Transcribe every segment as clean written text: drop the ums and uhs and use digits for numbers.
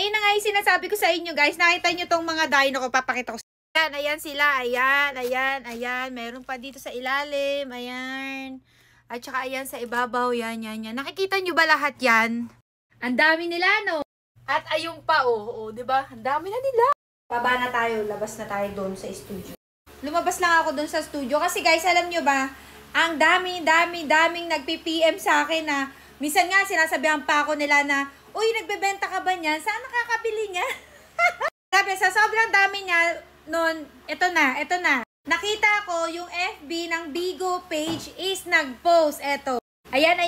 Ayun na nga yung sinasabi ko sa inyo, guys. Nakita nyo tong mga dino ko. Papakita ko. Ayan, ayan sila. Ayan, ayan, ayan. Meron pa dito sa ilalim. Ayan. At saka ayan sa ibabaw. Yan, yan, yan. Nakikita nyo ba lahat yan? Ang dami nila, no? At ayun pa, oh. Diba? Ang dami na nila. Baba na tayo. Labas na tayo doon sa studio. Lumabas lang ako doon sa studio. Kasi guys, alam nyo ba? Ang daming nagpi-PM sa akin na minsan nga sinasabihan pa ako nila na, uy, nagbebenta ka ba niyan? Saan nakakabili niya? Sabi, sa sobrang dami niya, noon, ito na. Nakita ko yung FB ng Bigo page is nag-post. Eto. Ayan.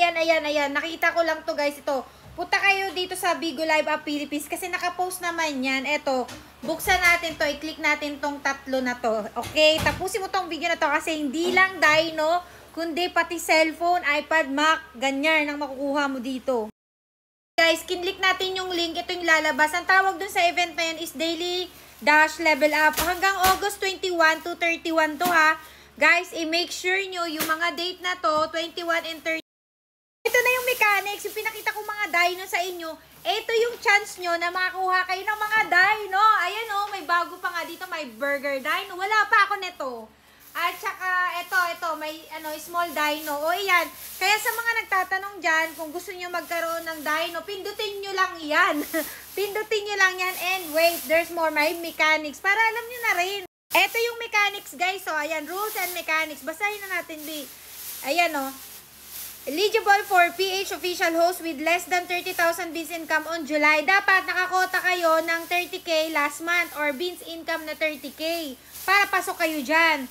Nakita ko lang to guys, ito. Punta kayo dito sa Bigo Live Up Philippines kasi nakapost naman yan. Eto, buksan natin to, i-click natin tong tatlo na to. Okay, tapusin mo tong video na to kasi hindi lang dino, kundi pati cellphone, iPad, Mac, ganyan ang makukuha mo dito. Guys, kinlik natin yung link, ito yung lalabas. Ang tawag dun sa event na yun is Daily Dash Level Up. Hanggang August 21 to 31 to ha. Guys, i-make sure nyo yung mga date na to, 21 and 30. Ito na yung mechanics, yung pinakita ko mga dino sa inyo. Ito yung chance nyo na makakuha kayo ng mga dino. Ayan o, may bago pa nga dito, may burger dino. Wala pa ako nito. At saka, ito, may small dino. O, ayan. Kaya sa mga nagtatanong dyan, kung gusto nyo magkaroon ng dino, pindutin nyo lang yan. Pindutin nyo lang yan. And wait, there's more. May mechanics. Para alam nyo na rin. Ito yung mechanics, guys. So, ayan, rules and mechanics. Basahin na natin, Ayan, o. Eligible for PH official host with less than 30,000 beans income on July. Dapat nakakota kayo ng 30K last month or beans income na 30K. Para pasok kayo dyan.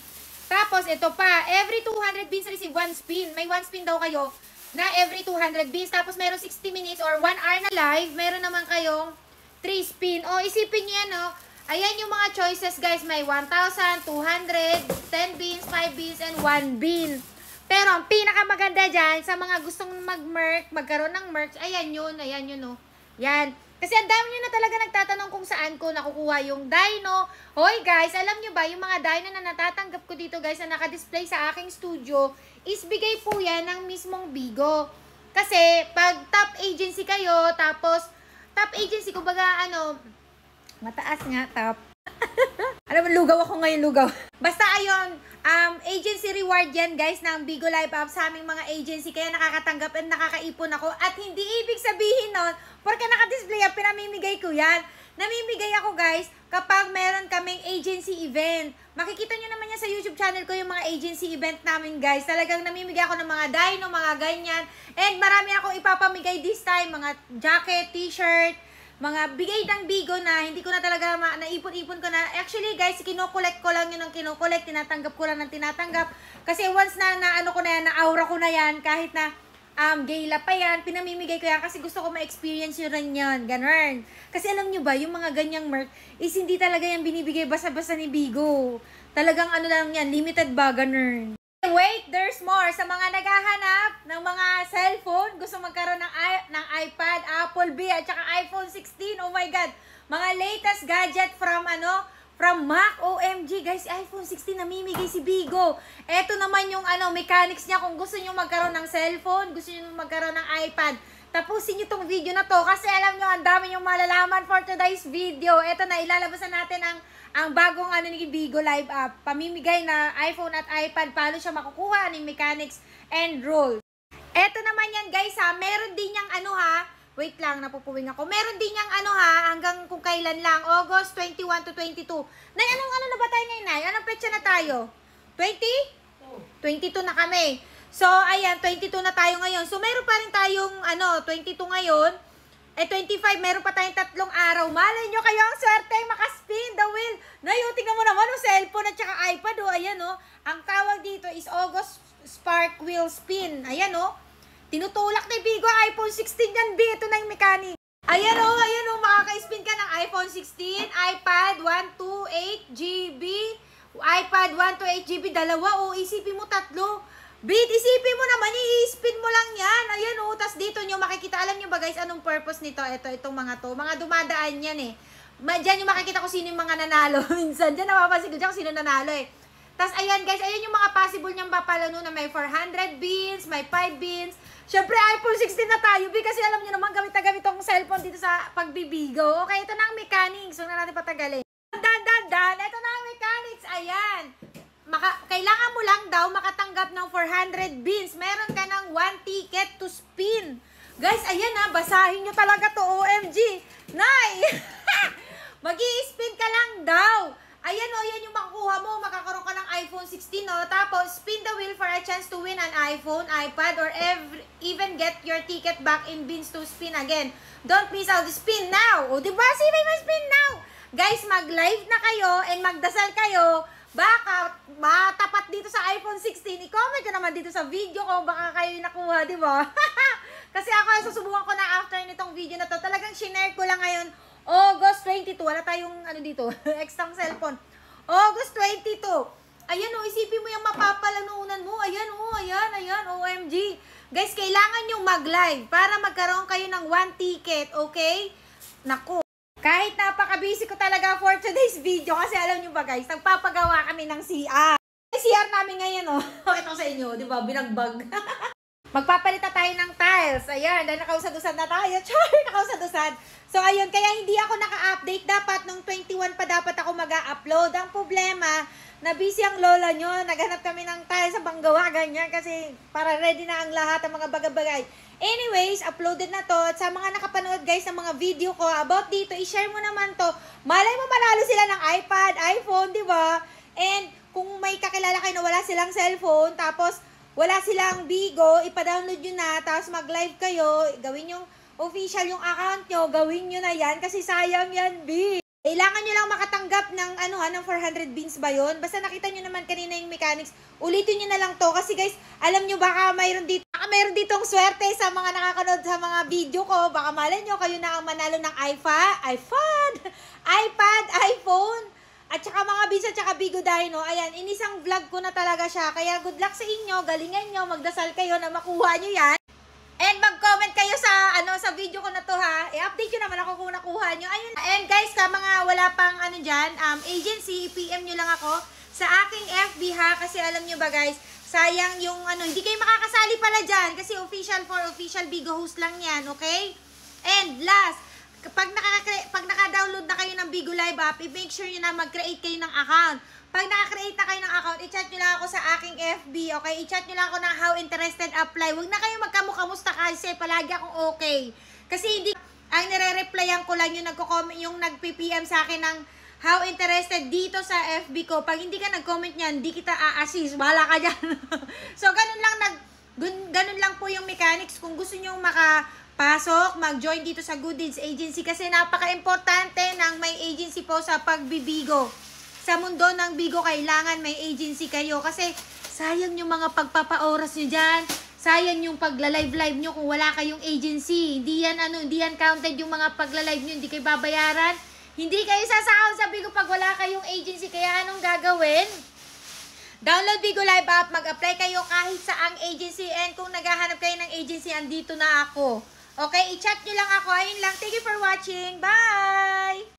Tapos, ito pa, every 200 beans receive 1 spin. May 1 spin daw kayo na every 200 beans. Tapos, meron 60 minutes or 1 hour na live. Meron naman kayong 3 spin. O, isipin nyo yan, o. Ayan yung mga choices, guys. May 1,000, 200, 10 beans, 5 beans, and 1 bean. Pero, ang pinakamaganda dyan, sa mga gustong mag-merch, magkaroon ng merch, ayan yun, o. Yan. Kasi ang dami nyo na talaga nagtatanong kung saan ko nakukuha yung dino. Hoy guys, alam nyo ba, yung mga dino na natatanggap ko dito guys na nakadisplay sa aking studio, is bigay po yan ng mismong Bigo. Kasi pag top agency kayo, tapos top agency, kumbaga mataas nga, top. Alam mo, lugaw ako ngayon, lugaw. Basta ayun, agency reward yan guys ng Bigo Live Up sa aming mga agency. Kaya nakakatanggap at nakakaipon ako. At hindi ibig sabihin nun, porque nakadisplay yan, pinamimigay ko yan. Namimigay ako guys kapag meron kaming agency event. Makikita nyo naman yan sa YouTube channel ko yung mga agency event namin guys. Talagang namimigay ako ng mga dino, mga ganyan. And marami akong ipapamigay this time. Mga jacket, t-shirt, mga bigay ng Bigo na hindi ko na talaga naipon-ipon ko na. Actually guys, kino-collect ko lang yun ng kino-collect, tinatanggap ko lang ng tinatanggap. Kasi once na ko na yan, na-aura ko na yan, kahit na gala pa yan, pinamimigay ko yan kasi gusto ko ma-experience yun rin yan, ganun. Kasi alam nyo ba, yung mga ganyang merch is hindi talaga yan binibigay basta-basta ni Bigo. Talagang lang yan, limited ba, ganun. Wait, there's more. Sa mga naghahanap ng mga cellphone, gusto magkaroon ng iPad, Apple B, at saka iPhone 16. Oh my God. Mga latest gadget from Mac. OMG, guys, iPhone 16 namimigay si Bigo. Eto naman yung mechanics niya kung gusto niyo magkaroon ng cellphone, gusto niyo magkaroon ng iPad. Tapusin niyo tong video na to kasi alam niyo ang dami yung malalaman for today's video. Eto na, ilalabas na natin ang bagong ni Bigo Live Up. Pamimigay na iPhone at iPad. Paano siya makukuha? Anong mechanics and rules. Eto naman yan guys ha. Meron din yang wait lang, napupuwing ako. Meron din yang hanggang kung kailan lang. August 21 to 22. Nay, anong na ba tayo ngayon, Nay? Anong petsa na tayo? 20? 22 na kami. So, ayan, 22 na tayo ngayon. So, meron pa rin tayong 22 ngayon. 25, meron pa tayong 3 araw. Malay nyo kayo ang swerte makaspin the wheel. Nayo, tingnan mo naman cellphone at saka iPad. Ayan ang tawag dito is August Spark Wheel Spin. Ayan tinutulak ni Bigo iPhone 16 yan, ito na yung mechanic. Ayan makaka-spin ka ng iPhone 16, iPad 128GB, iPad 128GB, dalawa isipin mo 3. Isipin mo naman, i-spin mo lang yan. Ayan tas dito nyo makikita, alam nyo ba guys, anong purpose nito? Itong mga mga dumadaan yan Diyan nyo makikita kung sino yung mga nanalo. Minsan, dyan napapansin ko dyan kung sino nanalo Tapos, ayan guys, ayan yung mga possible niyang papalano na may 400 beans, may 5 beans. Siyempre, iPhone 16 na tayo, kasi alam niyo naman, gamit na gamit tong cellphone dito sa pagbibigo. Okay, ito na ang mechanics. Huwag na natin patagalin. Dan. Ito na ang mechanics. Ayan. Kailangan mo lang daw makatanggap ng 400 beans. Meron ka ng 1 ticket to spin. Guys, ayan ha, basahin nyo talaga to, OMG. Nay! Mag-i-spin ka lang daw. Ayan o, yan yung makukuha mo. Makakaroon ka ng iPhone 16 o. Tapos, spin the wheel for a chance to win an iPhone, iPad, or even get your ticket back in beans to spin again. Don't miss out. Spin now. O, diba? Sino yung spin now? Guys, mag-live na kayo and magdasal kayo. Baka matapat dito sa iPhone 16. I-comment ko naman dito sa video ko. Baka kayo nakuha, diba? Kasi ako, susubukan ko na after nitong video na to. Talagang shinare ko lang ngayon. August 22. Wala tayong ano dito. Extang cellphone. August 22. Ayan o, isipin mo yung mapapalanunan mo. Ayan o, ayan. OMG. Guys, kailangan nyo mag-live para magkaroon kayo ng 1 ticket. Okay? Naku. Kahit napaka-busy ko talaga for today's video. Kasi alam nyo ba guys, nagpapagawa kami ng CR. CR namin ngayon o. Pakita ko sa inyo. Diba? Binagbag. Magpapalita tayo ng tiles. Ayan, dahil nakausad-usad na tayo. Char, nakausad-usad. So, ayun, kaya hindi ako naka-update. Dapat, nung 21 pa dapat ako mag-upload. Ang problema, na busy ang lola nyo. Naghanap kami ng tiles sa Banggawa, ganyan. Kasi, para ready na ang lahat ng mga bagay-bagay. Anyways, uploaded na to. At sa mga nakapanood, guys, ng mga video ko about dito, i-share mo naman to. Malay mo, manalo sila ng iPad, iPhone, di ba? And, kung may kakilala kayo na wala silang cellphone, tapos, wala silang Bigo, ipa-download nyo na, tapos mag-live kayo, gawin yung official yung account nyo, gawin nyo na yan, kasi sayang yan, B. Kailangan nyo lang makatanggap ng, ng 400 beans ba yun? Basta nakita nyo naman kanina yung mechanics, ulitin nyo na lang to, kasi guys, alam nyo, baka mayroon ditong swerte sa mga nakakanood sa mga video ko, baka malay nyo, kayo na ang manalo ng iPad, iPhone, at saka mga beans at saka Bigo Dino. Ayan, inisang vlog ko na talaga siya. Kaya good luck sa inyo. Galingan nyo. Magdasal kayo na makuha nyo yan. And mag-comment kayo sa video ko na to ha. I-update nyo naman ako kung nakuha nyo. Ayun. And guys, ka mga wala pang dyan, agency, PM nyo lang ako sa aking FB ha. Kasi alam nyo ba guys, sayang yung hindi kayo makakasali pala dyan. Kasi official Bigo host lang yan. Okay? And last, Pag naka-download na kayo ng Bigo Live app, i-make sure nyo na mag-create kayo ng account. Pag naka-create na kayo ng account, i-chat nyo lang ako sa aking FB, okay? I-chat nyo lang ako ng how interested apply. Huwag na kayo magkamukamusta kasi palagi akong okay. Kasi hindi, ang nire-replyan ko lang yung nagko-comment, yung nag-PPM sa akin ng how interested dito sa FB ko. Pag hindi ka nag-comment niyan, hindi kita a-assist. Bahala ka dyan. So, ganun lang po yung mechanics. Kung gusto nyo pasok, mag-join dito sa Good Deeds Agency kasi napaka-importante ng may agency po sa pagbibigo. Sa mundo ng bigo, kailangan may agency kayo kasi sayang yung mga pagpapaoras nyo dyan. Sayang yung pagla-live nyo kung wala kayong agency. Hindi yan counted yung mga pagla-live nyo, hindi kayo babayaran. Hindi kayo sasahod sa bigo pag wala kayong agency. Kaya anong gagawin? Download Bigo Live app, mag-apply kayo kahit saang agency and kung naghahanap kayo ng agency, andito na ako. Okay, i-chat nyo lang ako. Ayun lang. Thank you for watching. Bye!